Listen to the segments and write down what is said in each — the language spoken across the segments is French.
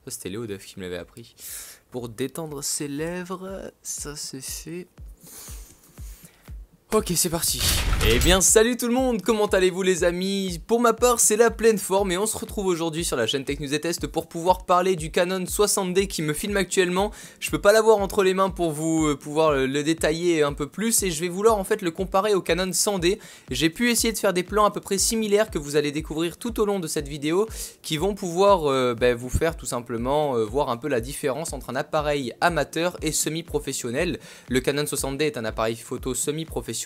Ça c'était Léo Duff qui me l'avait appris. Pour détendre ses lèvres, ça c'est fait. Ok, c'est parti. Eh bien salut tout le monde, comment allez-vous les amis? Pour ma part c'est la pleine forme et on se retrouve aujourd'hui sur la chaîne Tech News et Test pour pouvoir parler du Canon 60D qui me filme actuellement. Je peux pas l'avoir entre les mains pour vous pouvoir le détailler un peu plus et je vais vouloir en fait le comparer au Canon 100D. J'ai pu essayer de faire des plans à peu près similaires que vous allez découvrir tout au long de cette vidéo qui vont pouvoir vous faire tout simplement voir un peu la différence entre un appareil amateur et semi-professionnel. Le Canon 60D est un appareil photo semi-professionnel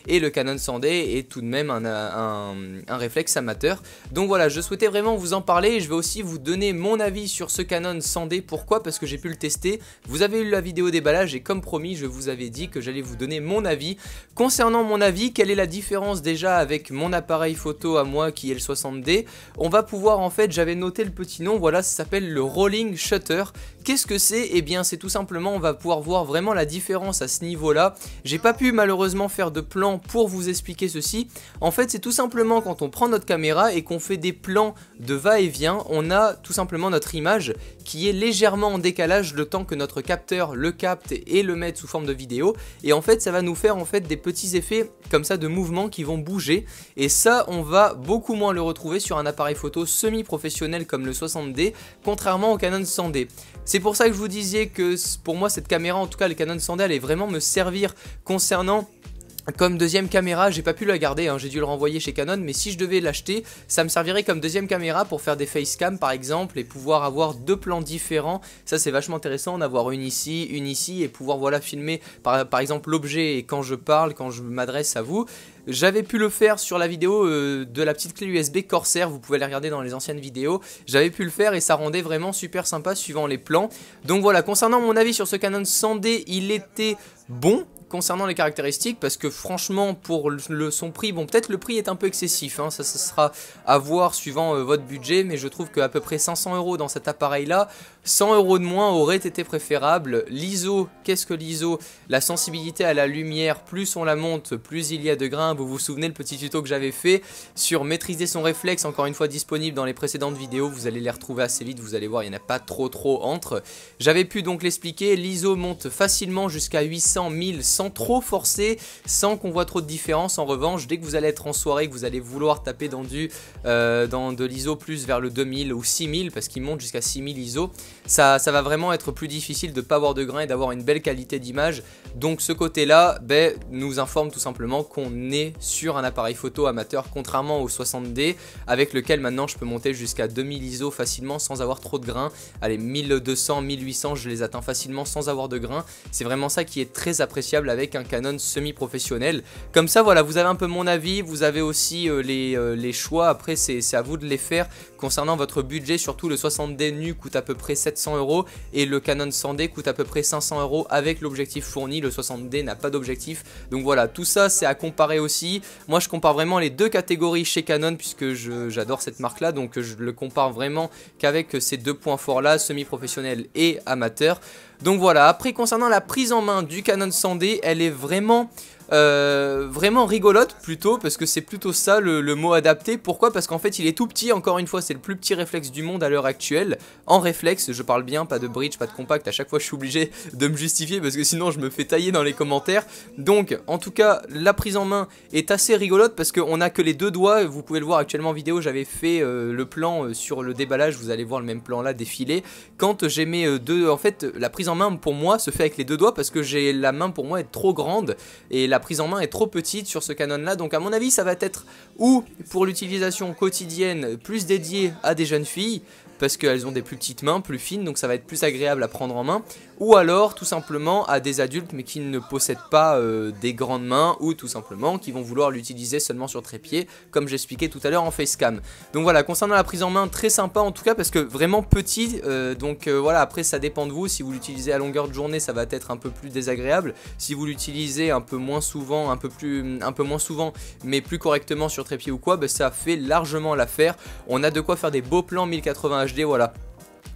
et le Canon 100D est tout de même un réflexe amateur. Donc voilà, je souhaitais vraiment vous en parler et je vais aussi vous donner mon avis sur ce Canon 100D. Pourquoi? Parce que j'ai pu le tester. Vous avez eu la vidéo déballage et comme promis, je vous avais dit que j'allais vous donner mon avis. Concernant mon avis, quelle est la différence déjà avec mon appareil photo à moi qui est le 60D? On va pouvoir en fait, j'avais noté le petit nom, voilà, ça s'appelle le Rolling Shutter. Qu'est-ce que c'est? Eh bien c'est tout simplement, on va pouvoir voir vraiment la différence à ce niveau-là. J'ai pas pu malheureusement faire de plan pour vous expliquer ceci. En fait c'est tout simplement quand on prend notre caméra et qu'on fait des plans de va-et-vient, on a tout simplement notre image qui est légèrement en décalage le temps que notre capteur le capte et le mette sous forme de vidéo. Et en fait ça va nous faire en fait des petits effets comme ça de mouvements qui vont bouger. Et ça on va beaucoup moins le retrouver sur un appareil photo semi-professionnel comme le 60D, contrairement au Canon 100D. C'est pour ça que je vous disais que pour moi cette caméra, en tout cas le Canon 100D, allait vraiment me servir concernant comme deuxième caméra. J'ai pas pu la garder, hein, j'ai dû le renvoyer chez Canon, mais si je devais l'acheter, ça me servirait comme deuxième caméra pour faire des facecam par exemple et pouvoir avoir deux plans différents. Ça c'est vachement intéressant d'avoir une ici et pouvoir voilà filmer par exemple l'objet et quand je parle, quand je m'adresse à vous. J'avais pu le faire sur la vidéo de la petite clé USB Corsair, vous pouvez aller regarder dans les anciennes vidéos. J'avais pu le faire et ça rendait vraiment super sympa suivant les plans. Donc voilà, concernant mon avis sur ce Canon 100D, il était bon concernant les caractéristiques parce que franchement pour son prix, bon peut-être le prix est un peu excessif, hein, ça sera à voir suivant votre budget, mais je trouve qu'à peu près 500 € dans cet appareil là, 100 € de moins aurait été préférable. L'ISO, qu'est-ce que l'ISO? La sensibilité à la lumière, plus on la monte, plus il y a de grains. Vous vous souvenez le petit tuto que j'avais fait sur maîtriser son réflexe, encore une fois disponible dans les précédentes vidéos, vous allez les retrouver assez vite, vous allez voir il n'y en a pas trop entre. J'avais pu donc l'expliquer, l'ISO monte facilement jusqu'à 800, 1000 sans trop forcer, sans qu'on voit trop de différence. En revanche, dès que vous allez être en soirée, que vous allez vouloir taper dans de l'ISO plus vers le 2000 ou 6000, parce qu'il monte jusqu'à 6000 ISO, ça va vraiment être plus difficile de ne pas avoir de grains et d'avoir une belle qualité d'image. Donc ce côté là nous informe tout simplement qu'on est sur un appareil photo amateur, contrairement au 60D avec lequel maintenant je peux monter jusqu'à 2000 ISO facilement sans avoir trop de grains. Allez, 1200, 1800 je les atteins facilement sans avoir de grains. C'est vraiment ça qui est très appréciable avec un Canon semi-professionnel. Comme ça voilà, vous avez un peu mon avis, vous avez aussi les choix, après c'est à vous de les faire concernant votre budget. Surtout le 60D nu coûte à peu près 700 € et le Canon 100D coûte à peu près 500 € avec l'objectif fourni. Le 60D n'a pas d'objectif, donc voilà, tout ça c'est à comparer aussi. Moi je compare vraiment les deux catégories chez Canon puisque j'adore cette marque là, donc je le compare vraiment qu'avec ces deux points forts là, semi-professionnel et amateur. Donc voilà, après concernant la prise en main du Canon 100D, elle est vraiment rigolote plutôt, parce que c'est plutôt ça le mot adapté. Pourquoi? Parce qu'en fait il est tout petit, encore une fois c'est le plus petit réflexe du monde à l'heure actuelle, en réflexe, je parle bien, pas de bridge, pas de compact, à chaque fois je suis obligé de me justifier parce que sinon je me fais tailler dans les commentaires. Donc en tout cas la prise en main est assez rigolote parce qu'on a que les deux doigts, vous pouvez le voir actuellement en vidéo, j'avais fait le plan sur le déballage, vous allez voir le même plan là défiler. Quand j'ai mes deux, en fait la prise en main pour moi se fait avec les deux doigts parce que j'ai la main pour moi est trop grande et la prise en main est trop petite sur ce Canon là, donc à mon avis ça va être ou pour l'utilisation quotidienne plus dédiée à des jeunes filles parce qu'elles ont des plus petites mains, plus fines, donc ça va être plus agréable à prendre en main, ou alors tout simplement à des adultes mais qui ne possèdent pas des grandes mains, ou tout simplement qui vont vouloir l'utiliser seulement sur trépied comme j'expliquais tout à l'heure en facecam. Donc voilà, concernant la prise en main, très sympa en tout cas parce que vraiment petit, voilà, après ça dépend de vous, si vous l'utilisez à longueur de journée ça va être un peu plus désagréable, si vous l'utilisez un peu moins souvent, un peu moins souvent mais plus correctement sur trépied ou quoi, ça fait largement l'affaire. On a de quoi faire des beaux plans 1080 HD, voilà.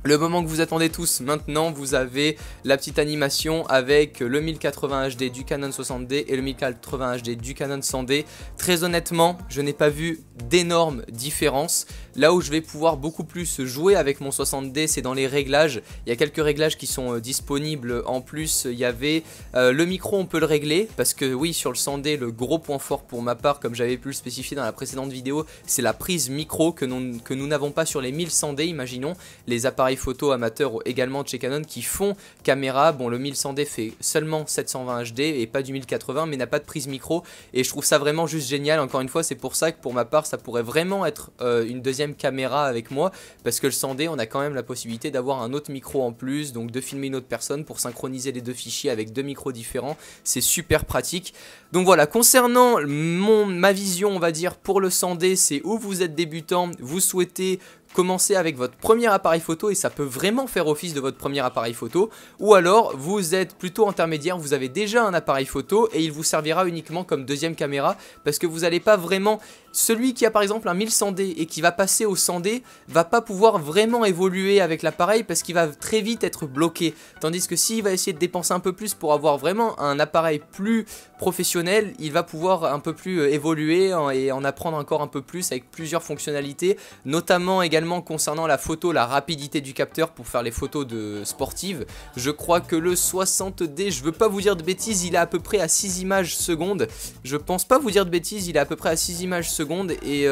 Le moment que vous attendez tous, maintenant vous avez la petite animation avec le 1080 HD du Canon 60D et le 1080 HD du Canon 100D. Très honnêtement, je n'ai pas vu d'énormes différences. Là où je vais pouvoir beaucoup plus jouer avec mon 60D, c'est dans les réglages. Il y a quelques réglages qui sont disponibles. En plus, il y avait le micro, on peut le régler parce que oui, sur le 100D, le gros point fort pour ma part, comme j'avais pu le spécifier dans la précédente vidéo, c'est la prise micro que nous n'avons pas sur les 1100D. Imaginons les appareils photo amateurs également de chez Canon qui font caméra. Bon, le 1100D fait seulement 720 HD et pas du 1080, mais n'a pas de prise micro et je trouve ça vraiment juste génial. Encore une fois, c'est pour ça que pour ma part, ça pourrait vraiment être une deuxième caméra avec moi, parce que le 100D, on a quand même la possibilité d'avoir un autre micro en plus, donc de filmer une autre personne pour synchroniser les deux fichiers avec deux micros différents. C'est super pratique. Donc voilà, concernant ma vision, on va dire, pour le 100D, c'est où vous êtes débutant, vous souhaitez commencer avec votre premier appareil photo et ça peut vraiment faire office de votre premier appareil photo, ou alors vous êtes plutôt intermédiaire, vous avez déjà un appareil photo et il vous servira uniquement comme deuxième caméra parce que vous n'allez pas vraiment, celui qui a par exemple un 1100D et qui va passer au 100D va pas pouvoir vraiment évoluer avec l'appareil parce qu'il va très vite être bloqué, tandis que s'il va essayer de dépenser un peu plus pour avoir vraiment un appareil plus professionnel, il va pouvoir un peu plus évoluer et en apprendre encore un peu plus avec plusieurs fonctionnalités, notamment également concernant la photo, la rapidité du capteur pour faire les photos sportives. Je crois que le 60D, je veux pas vous dire de bêtises, il est à peu près à 6 images secondes. Je pense pas vous dire de bêtises, il est à peu près à 6 images secondes et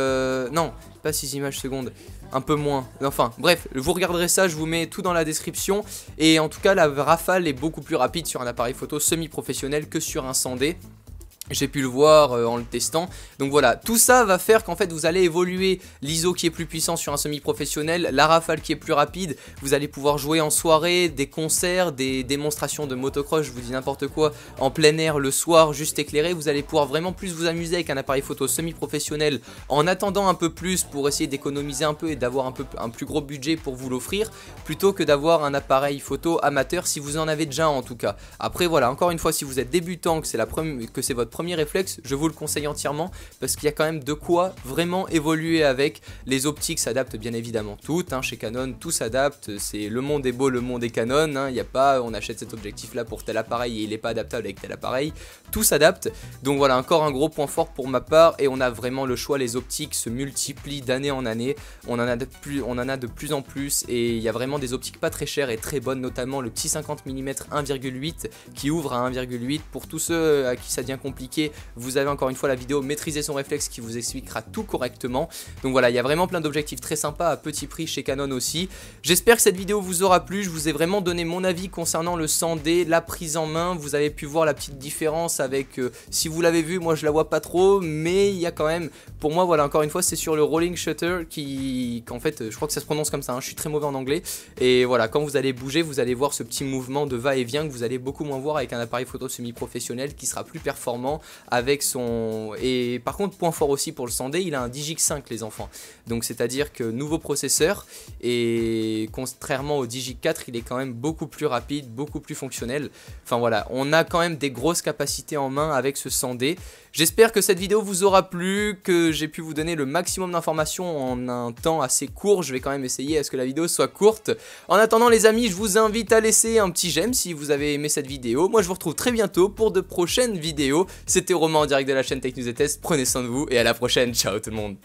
non, pas 6 images secondes, un peu moins. Enfin bref, vous regarderez ça, je vous mets tout dans la description. Et en tout cas, la rafale est beaucoup plus rapide sur un appareil photo semi-professionnel que sur un 100D. J'ai pu le voir en le testant. Donc voilà, tout ça va faire qu'en fait vous allez évoluer l'ISO qui est plus puissant sur un semi-professionnel, la rafale qui est plus rapide, vous allez pouvoir jouer en soirée, des concerts, des démonstrations de motocross, je vous dis n'importe quoi, en plein air le soir, juste éclairé, vous allez pouvoir vraiment plus vous amuser avec un appareil photo semi-professionnel en attendant un peu plus pour essayer d'économiser un peu et d'avoir un plus gros budget pour vous l'offrir, plutôt que d'avoir un appareil photo amateur si vous en avez déjà en tout cas. Après voilà, encore une fois, si vous êtes débutant, que c'est votre premier réflexe, je vous le conseille entièrement parce qu'il y a quand même de quoi vraiment évoluer avec. Les optiques s'adaptent bien évidemment toutes, hein, chez Canon tout s'adapte, c'est le monde est beau, le monde est Canon, hein, il n'y a pas on achète cet objectif là pour tel appareil et il n'est pas adaptable avec tel appareil, tout s'adapte. Donc voilà, encore un gros point fort pour ma part et on a vraiment le choix, les optiques se multiplient d'année en année, on en a de plus en plus et il y a vraiment des optiques pas très chères et très bonnes, notamment le petit 50 mm 1,8 qui ouvre à 1,8 pour tous ceux à qui ça devient compliqué. Vous avez encore une fois la vidéo maîtriser son réflexe qui vous expliquera tout correctement. Donc voilà, il y a vraiment plein d'objectifs très sympas à petit prix chez Canon aussi. J'espère que cette vidéo vous aura plu, je vous ai vraiment donné mon avis concernant le 100D, la prise en main. Vous avez pu voir la petite différence avec, si vous l'avez vu, moi je la vois pas trop, mais il y a quand même, pour moi voilà, encore une fois c'est sur le rolling shutter qu'en fait je crois que ça se prononce comme ça, hein, je suis très mauvais en anglais. Et voilà, quand vous allez bouger, vous allez voir ce petit mouvement de va-et-vient que vous allez beaucoup moins voir avec un appareil photo semi-professionnel qui sera plus performant avec son... Et par contre, point fort aussi pour le 100D, il a un Digic 5 les enfants. Donc c'est à dire que nouveau processeur et contrairement au Digic 4, il est quand même beaucoup plus rapide, beaucoup plus fonctionnel. Enfin voilà, on a quand même des grosses capacités en main avec ce 100D. J'espère que cette vidéo vous aura plu, que j'ai pu vous donner le maximum d'informations en un temps assez court. Je vais quand même essayer à ce que la vidéo soit courte. En attendant les amis, je vous invite à laisser un petit j'aime si vous avez aimé cette vidéo. Moi je vous retrouve très bientôt pour de prochaines vidéos. C'était Romain en direct de la chaîne Tech News et Test. Prenez soin de vous et à la prochaine. Ciao tout le monde.